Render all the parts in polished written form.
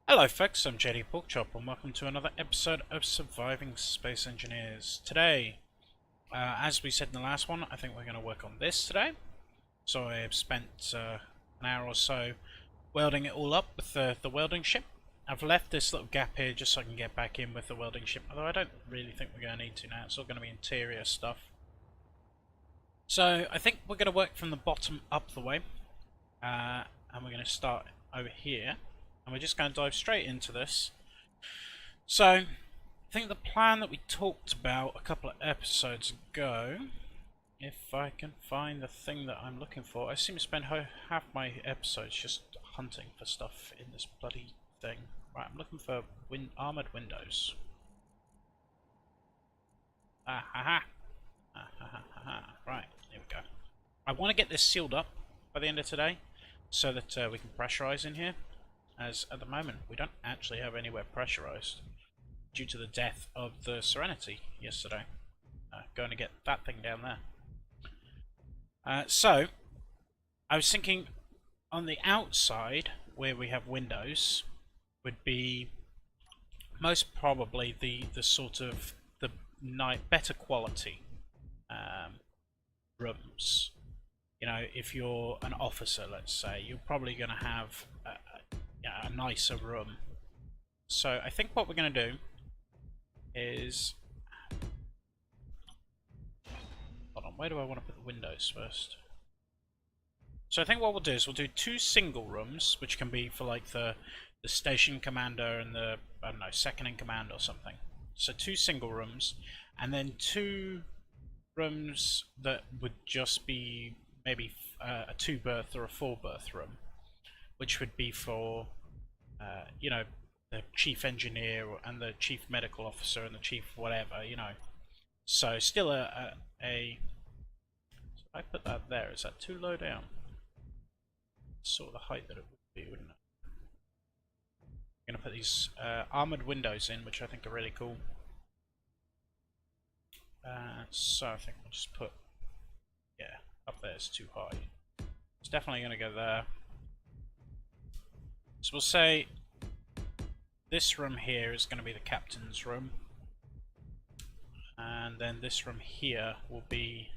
Hello folks, I'm JDporkchop and welcome to another episode of Surviving Space Engineers. Today, as we said in the last one, I think we're going to work on this today. So I have spent an hour or so welding it all up with the welding ship. I've left this little gap here just so I can get back in with the welding ship, although I don't really think we're going to need to now. It's all going to be interior stuff. So I think we're going to work from the bottom up the way, and we're going to start over here. And we're just going to dive straight into this. So, I think the plan that we talked about a couple of episodes ago, if I can find the thing that I'm looking for, I seem to spend half my episodes just hunting for stuff in this bloody thing. Right, I'm looking for armoured windows. Ah ha ha. Ah ha ha ha ha. Right, here we go. I want to get this sealed up by the end of today so that we can pressurise in here. As at the moment we don't actually have anywhere pressurized due to the death of the Serenity yesterday. Going to get that thing down there. So I was thinking on the outside where we have windows would be most probably the sort of the better quality rooms. You know, if you're an officer, let's say, you're probably going to have a nicer room. So I think what we're going to do is, hold on, where do I want to put the windows first? So I think what we'll do is we'll do two single rooms, which can be for like the station commander and the, I don't know, second in command or something. So two single rooms, and then two rooms that would just be maybe a 2-berth or a 4-berth room, which would be for you know, the chief engineer and the chief medical officer and the chief whatever, you know. So still so if I put that there, is that too low down? Sort of the height that it would be, wouldn't it? I'm going to put these armoured windows in, which I think are really cool. So I think we'll just put, yeah, up there is too high. It's definitely going to go there. So we'll say this room here is going to be the captain's room, and then this room here will be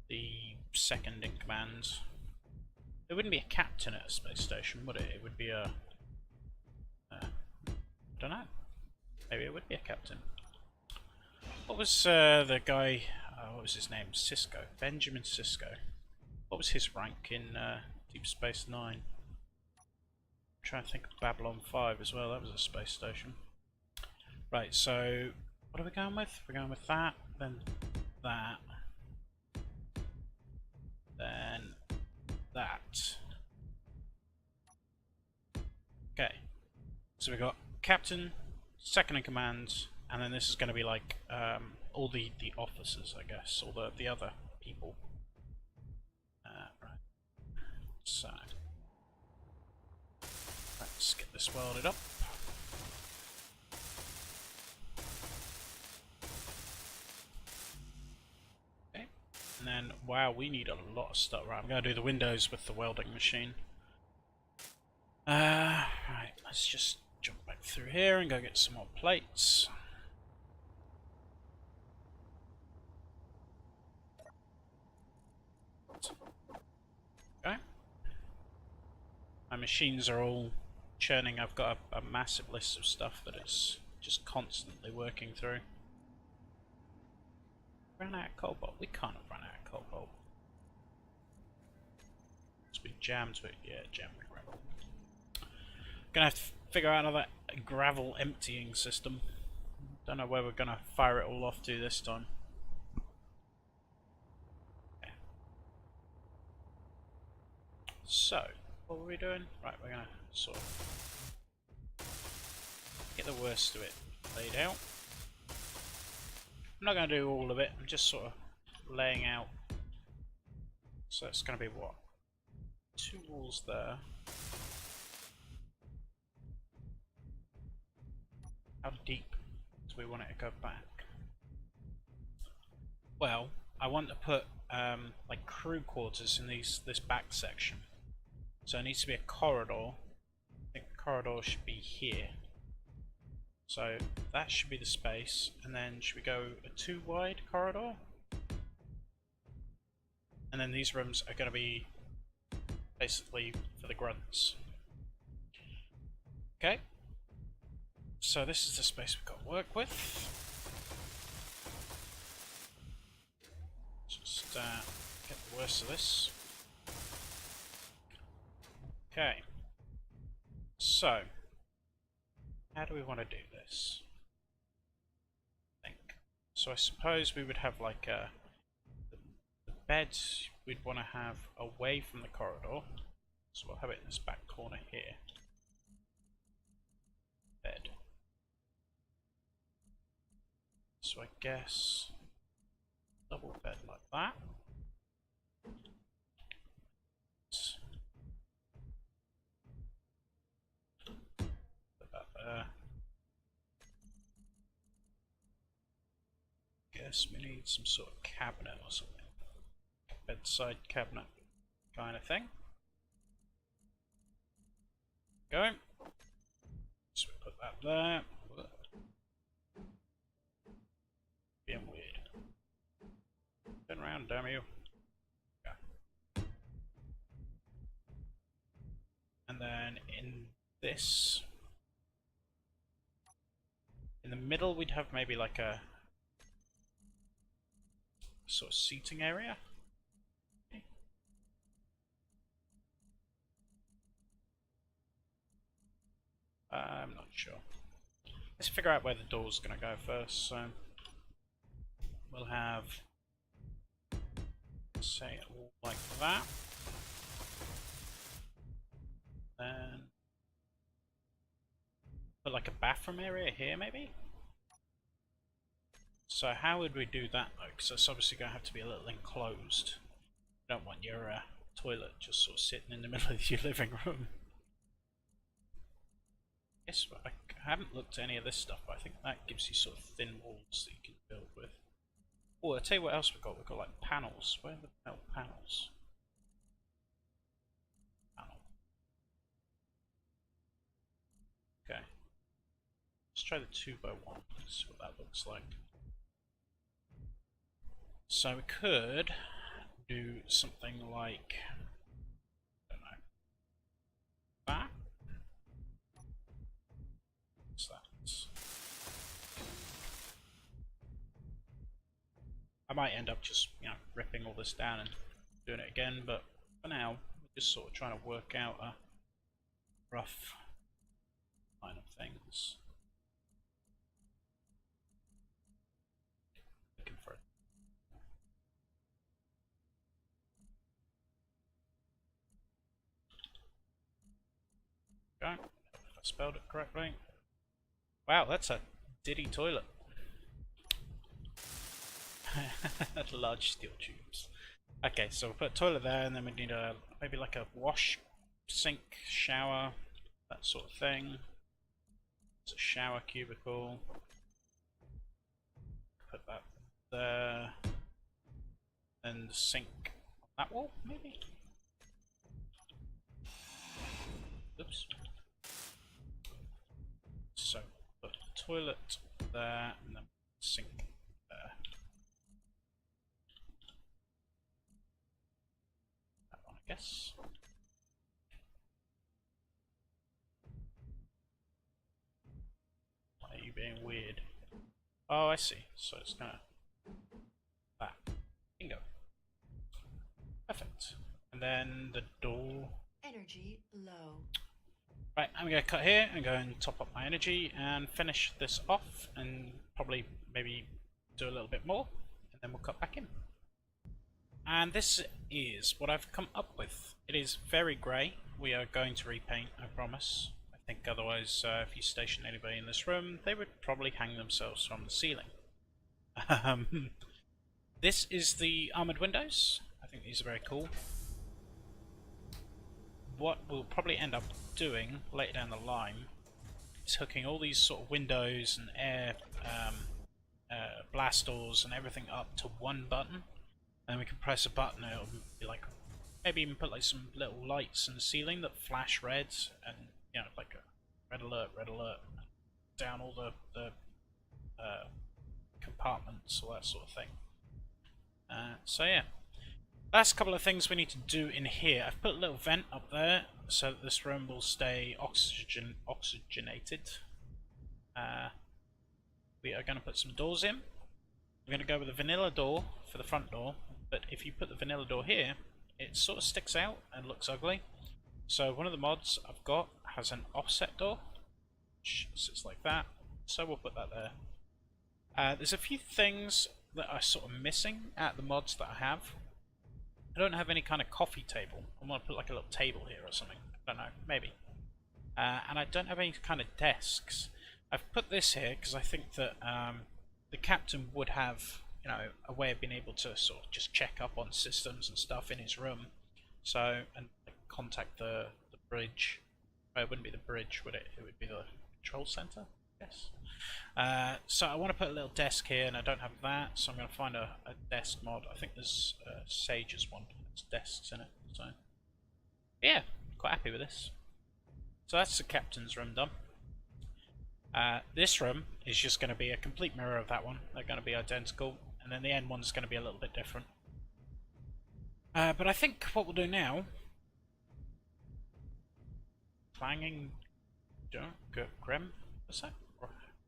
the second in command. It wouldn't be a captain at a space station, would it? It would be a I don't know. Maybe it would be a captain. What was the guy? What was his name? Sisko. Benjamin Sisko. What was his rank in Deep Space Nine? I'm trying to think of Babylon 5 as well. That was a space station. Right. So what are we going with? We're going with that. Then that. Then that. Okay. So we've got captain, second in command, and then this is going to be like all the officers, I guess, or the other people. Right. So let's get this welded up. Okay. And then, wow, we need a lot of stuff. Right, I'm going to do the windows with the welding machine. Right, let's just jump back through here and go get some more plates. Okay. My machines are all churning. I've got a massive list of stuff that it's just constantly working through. Run out of cobalt? We can't have run out of cobalt. Must be jammed with, yeah, jammed with gravel. Gonna have to figure out another gravel emptying system. Don't know where we're gonna fire it all off to this time. Okay. So, what were we doing? Right, we're gonna sort of get the worst of it laid out. I'm not going to do all of it, I'm just sort of laying out. So it's going to be what? 2 walls there. How deep do we want it to go back? Well, I want to put like crew quarters in this back section. So it needs to be a corridor. I think corridor should be here. So that should be the space, and then should we go a 2 wide corridor? And then these rooms are going to be basically for the grunts. Okay, so this is the space we've got to work with. Just get the worst of this. Okay, so how do we want to do this? I think so. I suppose we would have like the bed we'd want to have away from the corridor, so we'll have it in this back corner here. Bed. So I guess double bed like that. Put that there. Guess we need some sort of cabinet or something. Bedside cabinet kind of thing. Go. So we put that there. Being weird. Turn around, damn you. Okay. And then in this, in the middle, we'd have maybe like a sort of seating area. I'm not sure. Let's figure out where the door's going to go first. So we'll have, say, all like that. Then put like a bathroom area here, maybe. So how would we do that though? Because it's obviously going to have to be a little enclosed. You don't want your toilet just sort of sitting in the middle of your living room. Yes, I haven't looked at any of this stuff, but I think that gives you sort of thin walls that you can build with. Oh, I'll tell you what else we've got. We've got like panels. Where are the metal panels? Panel. Okay. Let's try the 2x1. Let's see what that looks like. So we could do something like, I don't know, that. What's that? I might end up just, you know, ripping all this down and doing it again, but for now, we're just sort of trying to work out a rough line of things. Looking for it. Okay, if I spelled it correctly. Wow, that's a ditty toilet. Large steel tubes. Okay, so we'll put a toilet there, and then we need a maybe like a wash, sink, shower, that sort of thing. It's a shower cubicle. Put that there. And the sink on that wall, maybe? Oops. So put the toilet there, and then sink there. That one, I guess. Why are you being weird? Oh, I see. So it's gonna that. Bingo. Perfect. And then the door. Energy low. Right, I'm going to cut here and go and top up my energy and finish this off, and probably maybe do a little bit more, and then we'll cut back in. And this is what I've come up with. It is very grey. We are going to repaint, I promise. I think otherwise, if you station anybody in this room, they would probably hang themselves from the ceiling. This is the armoured windows. I think these are very cool. What we'll probably end up doing later down the line is hooking all these sort of windows and air blast doors and everything up to one button, and then we can press a button and it'll be like, maybe even put like some little lights in the ceiling that flash red, and you know, like red alert, down all the compartments, all that sort of thing. So yeah, last couple of things we need to do in here. I've put a little vent up there so that this room will stay oxygenated. We are going to put some doors in. We're going to go with a vanilla door for the front door, but if you put the vanilla door here, it sort of sticks out and looks ugly. So one of the mods I've got has an offset door, which sits like that, so we'll put that there. There's a few things that are sort of missing at the mods that I have. I don't have any kind of coffee table. I want to put like a little table here or something. I don't know, maybe. And I don't have any kind of desks. I've put this here because I think that the captain would have, you know, a way of being able to sort of just check up on systems and stuff in his room. So, and contact the bridge. Well, it wouldn't be the bridge, would it? It would be the control center, yes. So I want to put a little desk here, and I don't have that, so I'm going to find a desk mod. I think there's Sage's one. There's desks in it. So yeah, quite happy with this. So that's the captain's room done. This room is just going to be a complete mirror of that one. They're going to be identical, and then the end one's going to be a little bit different. But I think what we'll do now... Clanging... What's that?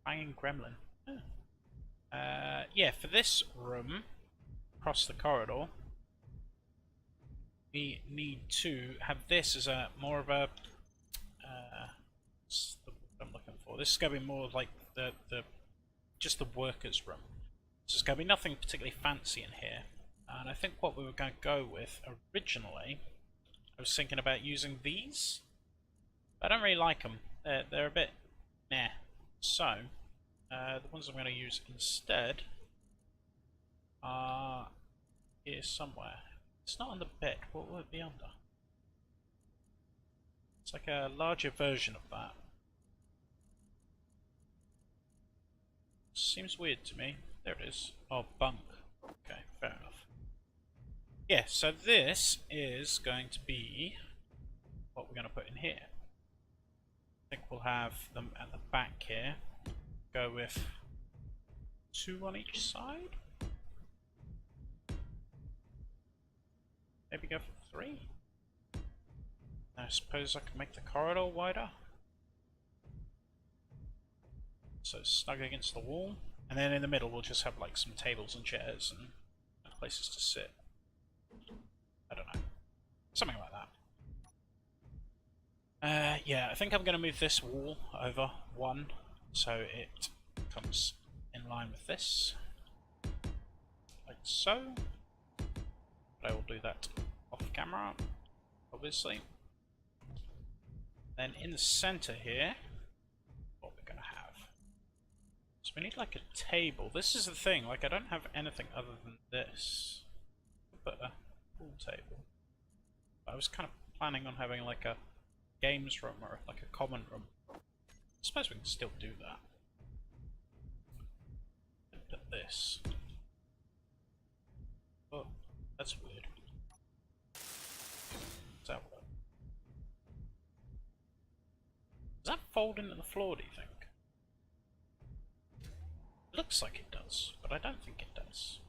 Clanging gremlin. Oh. Yeah, for this room, across the corridor, we need to have this as a more of a... what's the word I'm looking for? This is going to be more like just the workers' room. So it's going to be nothing particularly fancy in here. And I think what we were going to go with originally, I was thinking about using these. But I don't really like them. They're a bit meh. So, the ones I'm going to use instead are here somewhere. It's not on the bed. What will it be under? It's like a larger version of that. Seems weird to me. There it is. Oh, bunk. Okay, fair enough. Yeah, so this is going to be what we're going to put in here. I think we'll have them at the back here. Go with 2 on each side. Maybe go for 3. I suppose I can make the corridor wider. So it's snug against the wall. And then in the middle we'll just have like some tables and chairs and places to sit. I don't know. Something like that. Yeah, I think I'm going to move this wall over 1 so it comes in line with this. Like so. But I will do that off camera, obviously. Then in the center here, what we're going to have. So we need like a table. This is the thing, like I don't have anything other than this. But a pool table. I was kind of planning on having like a games room or like a common room. I suppose we can still do that. Put this. Oh, that's weird. Does that work? Does that fold into the floor, do you think? It looks like it does, but I don't think it does.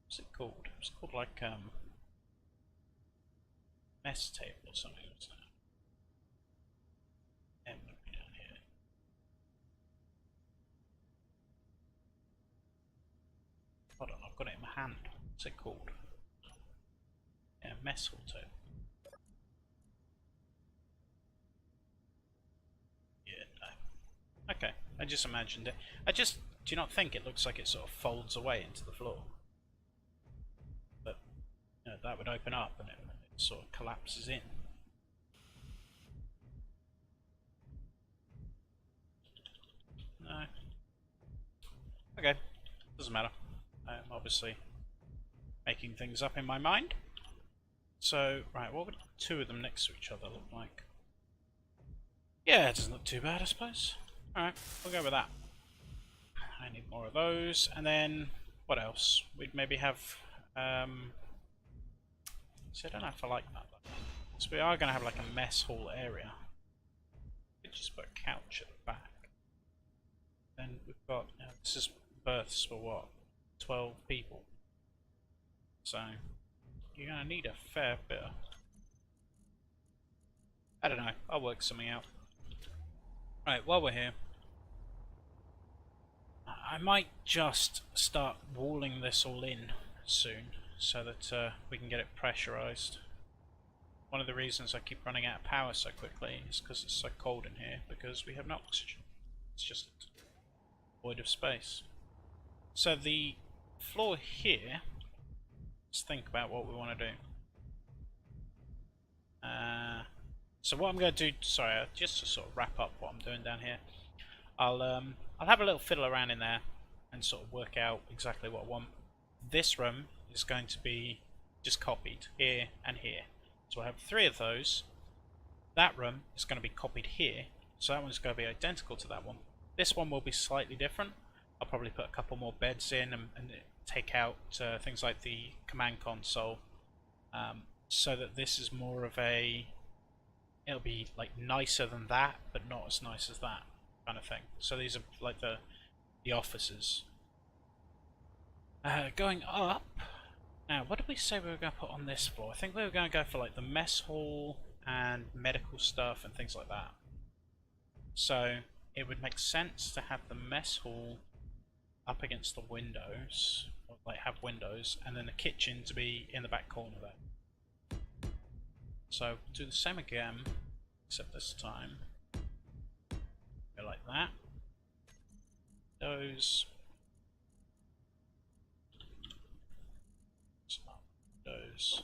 What's it called? It's called like mess table or something, isn't it? M would be down here. Hold on, I've got it in my hand. What's it called? Yeah, mess hall table. Yeah, no. Okay, I just imagined it. Do you not think it looks like it sort of folds away into the floor? But, you know, that would open up and it sort of collapses in. No. Okay, doesn't matter. I'm obviously making things up in my mind. So, right, what would 2 of them next to each other look like? Yeah, it doesn't look too bad, I suppose. Alright, we'll go with that. I need more of those, and then, what else? We'd maybe have, so I don't know if I like that. So we are going to have like a mess hall area. We could just put a couch at the back. Then we've got, this is berths for what? 12 people. So you're going to need a fair bit of... I don't know, I'll work something out. Right, while we're here, I might just start walling this all in soon, so that we can get it pressurized. One of the reasons I keep running out of power so quickly is because it's so cold in here, because we have no oxygen. It's just a void of space. So the floor here, let's think about what we want to do. So what I'm going to do, sorry, just to sort of wrap up what I'm doing down here, I'll have a little fiddle around in there and sort of work out exactly what I want. This room is going to be just copied here and here. So I have 3 of those. That room is going to be copied here, so that one's going to be identical to that one. This one will be slightly different. I'll probably put a couple more beds in and take out things like the command console, so that this is more of a... It'll be like nicer than that, but not as nice as that kind of thing. So these are like the offices. Going up. Now, what did we say we were going to put on this floor? I think we were going to go for like the mess hall and medical stuff and things like that. So it would make sense to have the mess hall up against the windows, or like have windows, and then the kitchen to be in the back corner there. So do the same again, except this time go like that. Those. Those.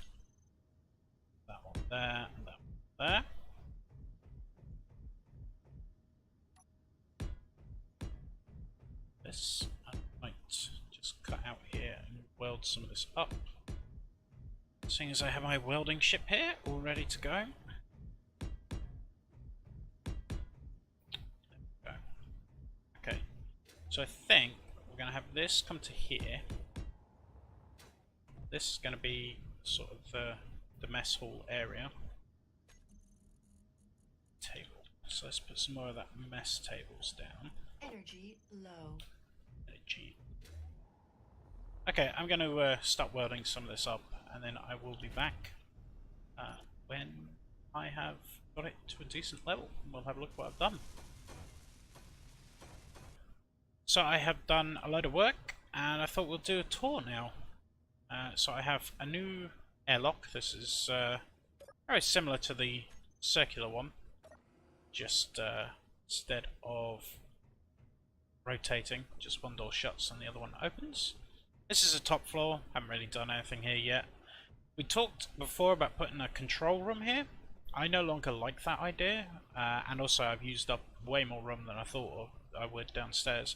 That one there, and that one there. This I might just cut out here and weld some of this up. Seeing as I have my welding ship here, all ready to go. There we go. Okay, so I think we're going to have this come to here. This is going to be sort of the mess hall area. Table. So let's put some more of that mess tables down. Energy low. Energy. Okay, I'm going to start welding some of this up, and then I will be back when I have got it to a decent level. We'll have a look at what I've done. So I have done a load of work, and I thought we'll do a tour now. So I have a new airlock. This is very similar to the circular one, just instead of rotating, just one door shuts and the other one opens. This is a top floor. Haven't really done anything here yet. We talked before about putting a control room here. I no longer like that idea, and also I've used up way more room than I thought I would downstairs.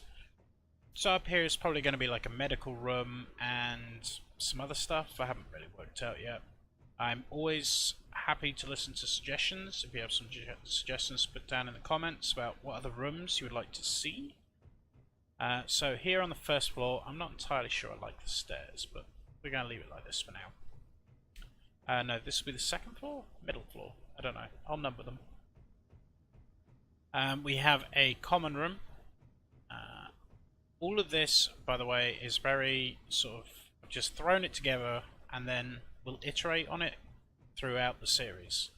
So up here is probably going to be like a medical room and some other stuff I haven't really worked out yet. I'm always happy to listen to suggestions. If you have some suggestions, put down in the comments about what other rooms you would like to see. So here on the first floor, I'm not entirely sure I like the stairs, but we're going to leave it like this for now. No, this will be the second floor? Middle floor? I don't know. I'll number them. We have a common room. All of this, by the way, is very sort of... I've just thrown it together and then we'll iterate on it throughout the series.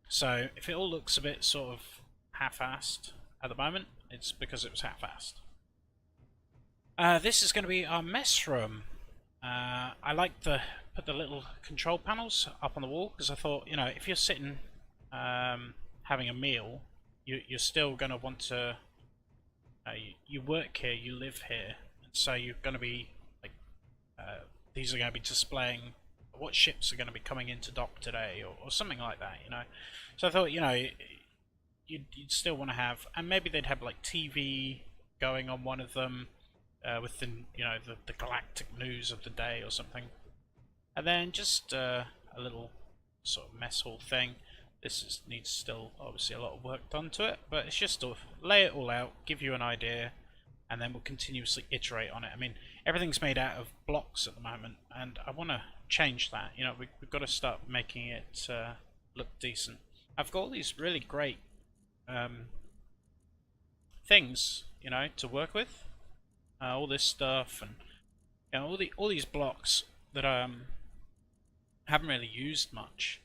So if it all looks a bit sort of half-assed at the moment, it's because it was half-assed. This is going to be our mess room. I like to put the little control panels up on the wall because I thought, you know, if you're sitting having a meal, you're still going to want to... you work here, you live here, and so you're going to be like, these are going to be displaying what ships are going to be coming into dock today, or something like that, you know. So I thought, you know, you'd still want to have, and maybe they'd have like TV going on one of them, with the, you know, the galactic news of the day or something, and then just a little sort of mess hall thing. This needs still obviously a lot of work done to it, but it's just to lay it all out, give you an idea, and then we'll continuously iterate on it. I mean, everything's made out of blocks at the moment, and I want to change that. You know, we've got to start making it look decent. I've got all these really great things, you know, to work with. All this stuff and you know, all these blocks that haven't really used much.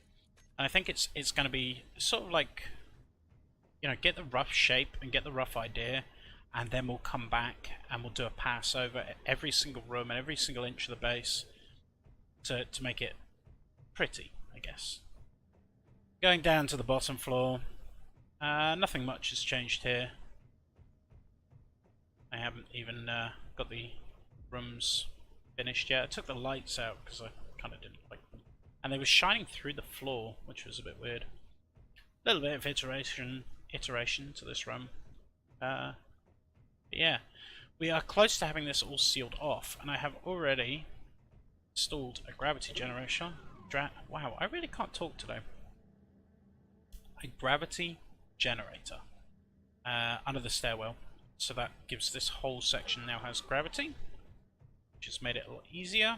And I think it's going to be sort of like, you know, get the rough shape and get the rough idea, and then we'll come back and we'll do a pass over every single room and every single inch of the base to make it pretty, I guess. Going down to the bottom floor, nothing much has changed here. I haven't even got the rooms finished yet. I took the lights out because I kind of didn't like them. And they were shining through the floor, which was a bit weird. A little bit of iteration to this room. But yeah, we are close to having this all sealed off, and I have already installed a gravity generator. Wow, I really can't talk today. A gravity generator under the stairwell. So that gives this whole section now has gravity, which has made it a lot easier.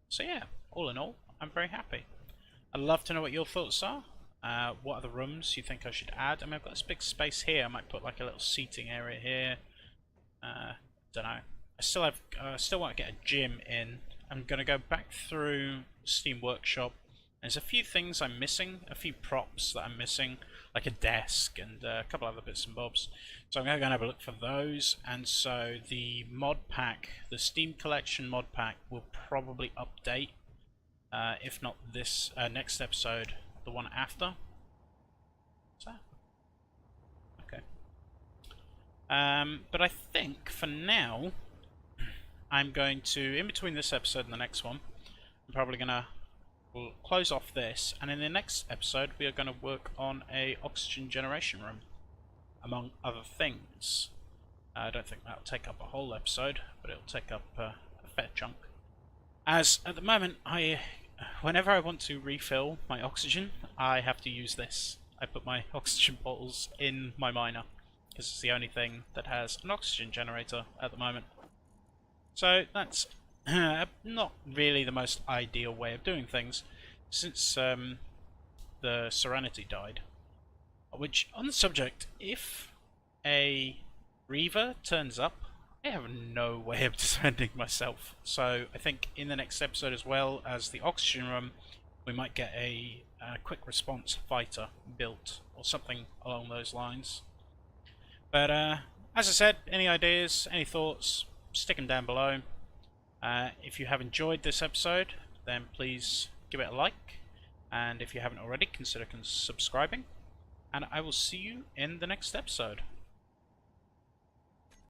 So yeah, all in all, I'm very happy. I'd love to know what your thoughts are. What other rooms you think I should add? I mean, I've got this big space here. I might put like a little seating area here. Don't know. I still want to get a gym in. I'm gonna go back through Steam Workshop. There's a few things I'm missing, a few props that I'm missing, like a desk and a couple other bits and bobs. So I'm going to go and have a look for those, and so the mod pack, the Steam Collection mod pack, will probably update, if not this next episode, the one after. What's that? Okay. But I think, for now, I'm going to, in between this episode and the next one, I'm probably going to we'll close off this, and in the next episode we are going to work on a oxygen generation room, among other things. I don't think that'll take up a whole episode, but it'll take up a fair chunk. As at the moment, whenever I want to refill my oxygen, I have to use this. I put my oxygen bottles in my miner, because it's the only thing that has an oxygen generator at the moment. So that's not really the most ideal way of doing things, since the Serenity died. Which, on the subject, if a Reaver turns up, I have no way of defending myself. So I think in the next episode, as well as the oxygen room, we might get a quick response fighter built, or something along those lines. But as I said, any ideas, any thoughts, stick them down below. If you have enjoyed this episode, then please give it a like, and if you haven't already, consider subscribing, and I will see you in the next episode.